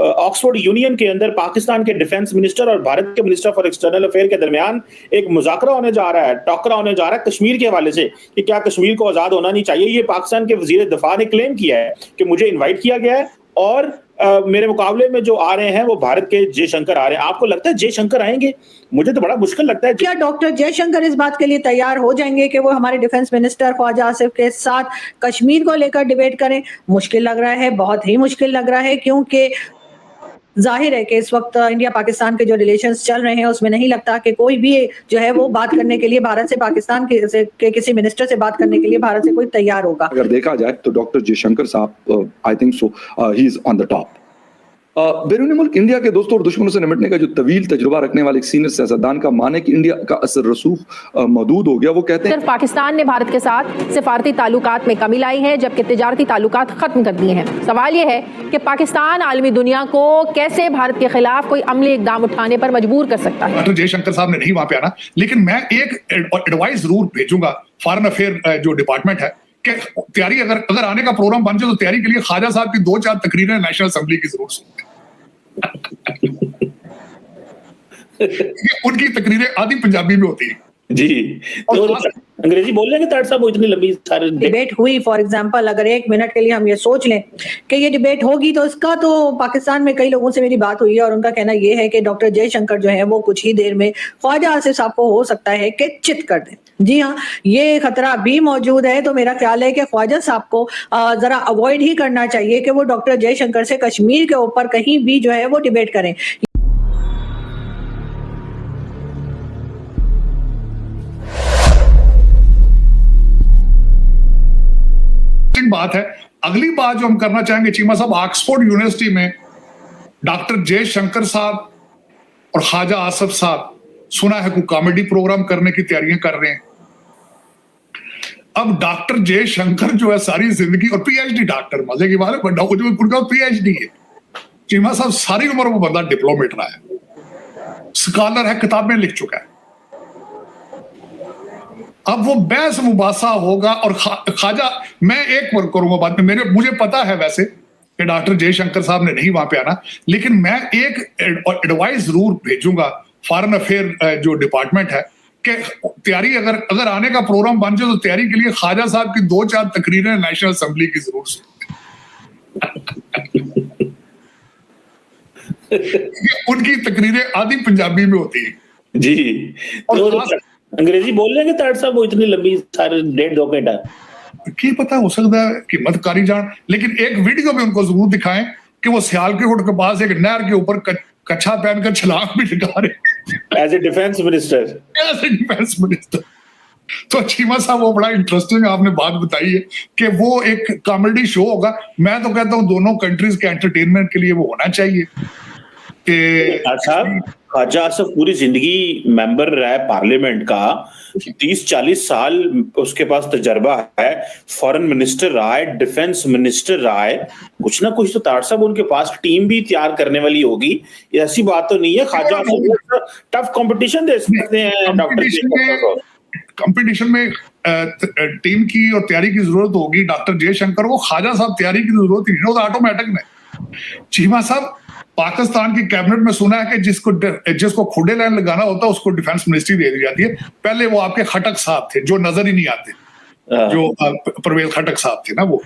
Oxford union के अंदर पाकिस्तान के डिफेंस मिनिस्टर और भारत के मिनिस्टर फॉर एक्सटर्नल अफेयर के दरमियान एक मुज़ाकरा होने जा रहा है, टॉकरा होने जा रहा है कश्मीर के हवाले से कि क्या कश्मीर को आज़ाद होना नहीं चाहिए। ये पाकिस्तान के वज़ीर दिफा ने क्लेम किया है कि मुझे इन्वाइट किया गया है और मेरे मुकाबले में जो आ रहे हैं वो भारत के जयशंकर आ रहे हैं। आपको लगता है जयशंकर आएंगे? मुझे तो बड़ा मुश्किल लगता है। क्या डॉक्टर जयशंकर इस बात के लिए तैयार हो जाएंगे कि वो हमारे डिफेंस मिनिस्टर ख्वाजा आसिफ के साथ कश्मीर को लेकर डिबेट करें? मुश्किल लग रहा है, बहुत ही मुश्किल लग रहा है, क्योंकि जाहिर है कि इस वक्त इंडिया पाकिस्तान के जो रिलेशंस चल रहे हैं उसमें नहीं लगता कि कोई भी जो है वो बात करने के लिए भारत से, पाकिस्तान के किसी मिनिस्टर से बात करने के लिए भारत से कोई तैयार होगा। अगर देखा जाए तो डॉक्टर जयशंकर साहब I think so he is on the top. बैरून मुल्क इंडिया के दोस्तों और दुश्मनों से निपटने का जो तवील तजुर्बा रखने वाले एक सीनियर सियासतदान का माने कि इंडिया का असर रसूख महदूद हो गया। वो कहते हैं पाकिस्तान ने भारत के साथ सिफारती ताल्लुकात में कमी लाई है जबकि तिजारती ताल्लुकात खत्म कर दिए हैं। सवाल यह है कि पाकिस्तान आलमी दुनिया को कैसे भारत के खिलाफ कोई अमली इकदाम उठाने पर मजबूर कर सकता है। डॉक्टर जयशंकर साहब ने नहीं वहां पे आना, लेकिन मैं एक एडवाइस जरूर भेजूंगा फॉरेन अफेयर जो डिपार्टमेंट है कि तैयारी अगर आने का प्रोग्राम बन जाए तो तैयारी के लिए ख्वाजा साहब की 2-4 तकरीरें नेशनल असेंबली की जरूर सुनते उनकी तकरीरें आधी पंजाबी में होती है जी, तो अंग्रेजी बोल लेंगे ताड़ साहब? वो इतनी लंबी सारी डिबेट हुई, फॉर एग्जांपल अगर एक मिनट के लिए हम ये सोच लें कि ये डिबेट होगी तो इसका तो पाकिस्तान में कई लोगों से मेरी बात हुई है और उनका कहना ये है कि डॉक्टर जयशंकर जो है वो कुछ ही देर में ख्वाजा आसिफ साहब को हो सकता है कि चित कर दें। जी हाँ, ये खतरा भी मौजूद है। तो मेरा ख्याल है कि ख्वाजा साहब को जरा अवॉइड ही करना चाहिए कि वो डॉक्टर जयशंकर से कश्मीर के ऊपर कहीं भी जो है वो डिबेट करें। बात है। अगली बात जो हम करना चाहेंगे चीमा साहब, ऑक्सफोर्ड यूनिवर्सिटी में डॉक्टर जयशंकर साहब और ख्वाजा आसिफ साहब सुना है कोई कॉमेडी प्रोग्राम करने की तैयारियां कर रहे हैं। अब डॉक्टर जयशंकर जो है सारी जिंदगी और पीएचडी डॉक्टर, मजे की बात है, उनका पीएचडी है चीमा साहब, सारी उम्र वो बंदा डिप्लोमेट रहा है, स्कॉलर है, किताबें लिख चुका है। अब वो बहस मुबासा होगा और ख्वाजा, मैं एक वर्क करूंगा बात में, मुझे पता है वैसे कि डॉक्टर जयशंकर साहब ने नहीं वहां पे आना, लेकिन मैं एक एडवाइस जरूर भेजूंगा फॉरेन अफेयर जो डिपार्टमेंट है कि तैयारी अगर आने का प्रोग्राम बन जाए तो तैयारी के लिए ख्वाजा साहब की 2-4 तकरीरें नेशनल असेंबली की जरूर उनकी तकरीरें आधी पंजाबी में होती है जी, तो अंग्रेजी बोल लेंगे ताड़ साहब? वो इतनी लंबी सारे 1.5-2 घंटा की पता हो सकता है कि मत कारी जान, लेकिन एक वीडियो में उनको जरूर दिखाएं कि वो सियालकोट के पास एक नहर के ऊपर कच्छा पहनकर छलांग भी लगा रहे एज ए डिफेंस मिनिस्टर। तो चीमा साहब वो बड़ा इंटरेस्टिंग आपने बात बताई है कि वो एक कॉमेडी शो होगा। मैं तो कहता हूँ दोनों कंट्रीज के एंटरटेनमेंट के लिए वो होना चाहिए कि ख्वाजा आसिफ पूरी जिंदगी मेंबर रहा है पार्लियामेंट का, 30-40 साल उसके पास तजर्बा है, फॉरेन मिनिस्टर रहा है, डिफेंस मिनिस्टर रहा है, कुछ ना कुछ तो ताड़ साहब उनके पास टीम भी तैयार करने वाली होगी। ऐसी बात तो नहीं है ख्वाजा आसिफ टफ कंपटीशन दे सकते हैं डॉक्टर कंपटीशन में टीम की और तैयारी की जरूरत होगी। डॉक्टर जयशंकर को ख्वाजा साहब तैयारी की जरूरत ही नहीं, वो ऑटोमेटिक नहीं। चीमा साहब, पाकिस्तान की कैबिनेट में सुना है कि जिसको खुडे लाइन लगाना होता है उसको डिफेंस मिनिस्ट्री दे दी जाती है। पहले वो आपके खटक साहब थे जो नजर ही नहीं आते, जो परवेज खटक साहब थे ना, वो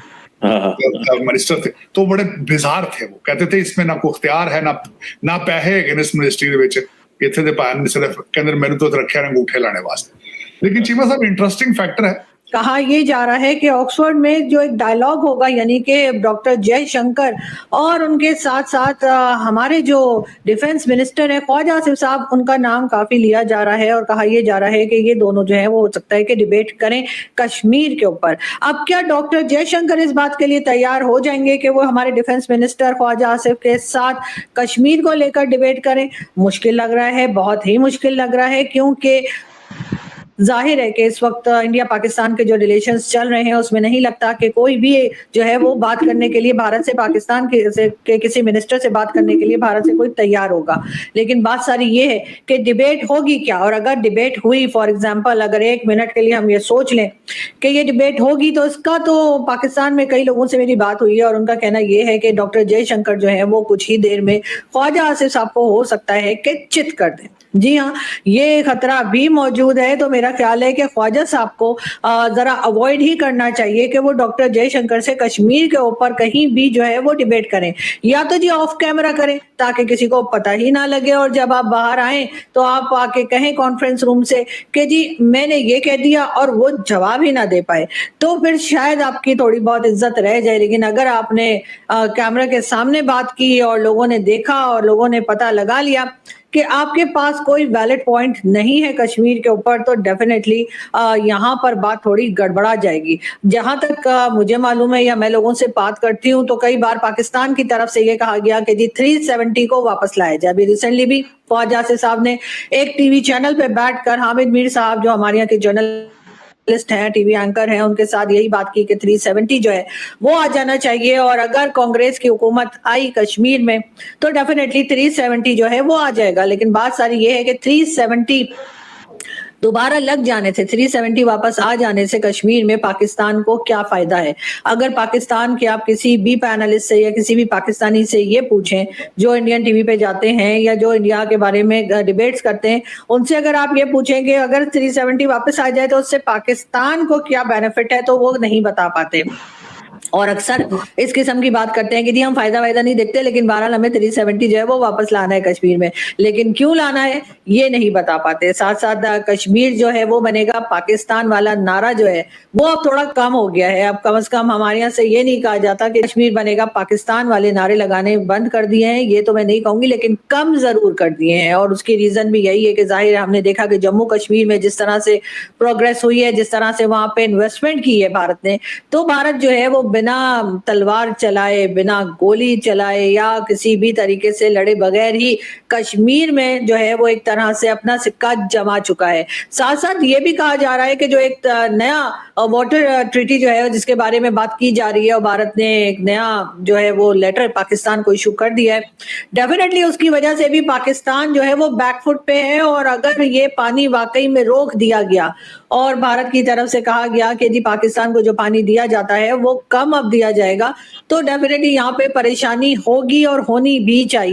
मिनिस्टर थे, तो बड़े बिजार थे। वो कहते थे इसमें ना कोई इख्तियार है ना पैसे है इस मिनिस्ट्री ਦੇ ਵਿੱਚ, ਇੱਥੇ ਦੇ ਭਾਣ ਸਿਰਫ ਕਹਿੰਦੇ ਮੈਨੂੰ तो ਰੱਖਿਆ ਨੇ अंगूठे लाने वास्ते। लेकिन चीमा साहब इंटरेस्टिंग फैक्टर है, कहा यह जा रहा है कि ऑक्सफोर्ड में जो एक डायलॉग होगा, यानी कि डॉक्टर जयशंकर और उनके साथ साथ हमारे जो डिफेंस मिनिस्टर है ख्वाजा आसिफ साहब, उनका नाम काफी लिया जा रहा है और कहा यह जा रहा है कि ये दोनों जो है वो हो सकता है कि डिबेट करें कश्मीर के ऊपर। अब क्या डॉक्टर जयशंकर इस बात के लिए तैयार हो जाएंगे कि वो हमारे डिफेंस मिनिस्टर ख्वाजा आसिफ के साथ कश्मीर को लेकर डिबेट करें? मुश्किल लग रहा है, बहुत ही मुश्किल लग रहा है, क्योंकि जाहिर है कि इस वक्त इंडिया पाकिस्तान के जो रिलेशंस चल रहे हैं उसमें नहीं लगता कि कोई भी जो है वो बात करने के लिए भारत से पाकिस्तान के किसी मिनिस्टर से बात करने के लिए भारत से कोई तैयार होगा। लेकिन बात सारी ये है कि डिबेट होगी क्या, और अगर डिबेट हुई, फॉर एग्जांपल अगर 1 मिनट के लिए हम ये सोच लें कि ये डिबेट होगी, तो इसका तो पाकिस्तान में कई लोगों से मेरी बात हुई है और उनका कहना ये है कि डॉक्टर जयशंकर जो है वो कुछ ही देर में ख्वाजा आसिफ साहब को हो सकता है कि चित कर दें। जी हाँ, ये खतरा भी मौजूद है। तो मेरा ख्याल है कि ख्वाजा साहब को जरा अवॉइड ही करना चाहिए कि वो डॉक्टर जयशंकर से कश्मीर के ऊपर कहीं भी जो है वो डिबेट करें, या तो जी ऑफ कैमरा करें ताकि किसी को पता ही ना लगे, और जब आप बाहर आए तो आप आके कहें कॉन्फ्रेंस रूम से कि जी मैंने ये कह दिया, और वो जवाब ही ना दे पाए, तो फिर शायद आपकी थोड़ी बहुत इज्जत रह जाए। लेकिन अगर आपने कैमरा के सामने बात की और लोगों ने देखा और लोगों ने पता लगा लिया कि आपके पास कोई वैलिड पॉइंट नहीं है कश्मीर के ऊपर, तो डेफिनेटली यहाँ पर बात थोड़ी गड़बड़ा जाएगी। जहां तक मुझे मालूम है या मैं लोगों से बात करती हूँ तो कई बार पाकिस्तान की तरफ से ये कहा गया कि जी 370 को वापस लाया जाए। अभी रिसेंटली भी ख्वाजा आसिफ साहब ने एक टीवी चैनल पे बैठकर हामिद मीर साहब जो हमारे यहाँ के जर्नलिस्ट हैं, टीवी एंकर हैं, उनके साथ यही बात की कि 370 जो है वो आ जाना चाहिए, और अगर कांग्रेस की हुकूमत आई कश्मीर में तो डेफिनेटली 370 जो है वो आ जाएगा। लेकिन बात सारी ये है कि 370 दोबारा लग जाने से, 370 वापस आ जाने से कश्मीर में पाकिस्तान को क्या फायदा है। अगर पाकिस्तान के आप किसी भी पैनलिस्ट से या किसी भी पाकिस्तानी से ये पूछें जो इंडियन टीवी पे जाते हैं या जो इंडिया के बारे में डिबेट्स करते हैं, उनसे अगर आप ये पूछेंगे अगर 370 वापस आ जाए तो उससे पाकिस्तान को क्या बेनिफिट है, तो वो नहीं बता पाते। और अक्सर इस किस्म की बात करते हैं कि जी हम फायदा नहीं देखते, लेकिन बहरहाल हमें 370 जो है वो वापस लाना है कश्मीर में, लेकिन क्यों लाना है ये नहीं बता पाते। साथ साथ कश्मीर जो है वो बनेगा पाकिस्तान वाला नारा जो है वो अब थोड़ा कम हो गया है। अब कम से कम हमारे यहाँ से ये नहीं कहा जाता कि कश्मीर बनेगा पाकिस्तान वाले नारे लगाने बंद कर दिए हैं, ये तो मैं नहीं कहूंगी, लेकिन कम जरूर कर दिए हैं। और उसकी रीजन भी यही है कि जाहिर है हमने देखा कि जम्मू कश्मीर में जिस तरह से प्रोग्रेस हुई है, जिस तरह से वहां पे इन्वेस्टमेंट की है भारत ने, तो भारत जो है वो बिना तलवार चलाए, बिना गोली चलाए या किसी भी तरीके से लड़े बगैर ही कश्मीर में जो है वो एक तरह से अपना सिक्का जमा चुका है। साथ साथ ये भी कहा जा रहा है कि जो एक नया वाटर ट्रीटी जो है जिसके बारे में बात की जा रही है, और भारत ने एक नया जो है वो लेटर पाकिस्तान को इशू कर दिया है, डेफिनेटली उसकी वजह से भी पाकिस्तान जो है वो बैकफुट पे है। और अगर ये पानी वाकई में रोक दिया गया और भारत की तरफ से कहा गया कि जी पाकिस्तान को जो पानी दिया जाता है वो कम अब दिया जाएगा, तो डेफिनेटली यहाँ पे परेशानी होगी और होनी भी चाहिए।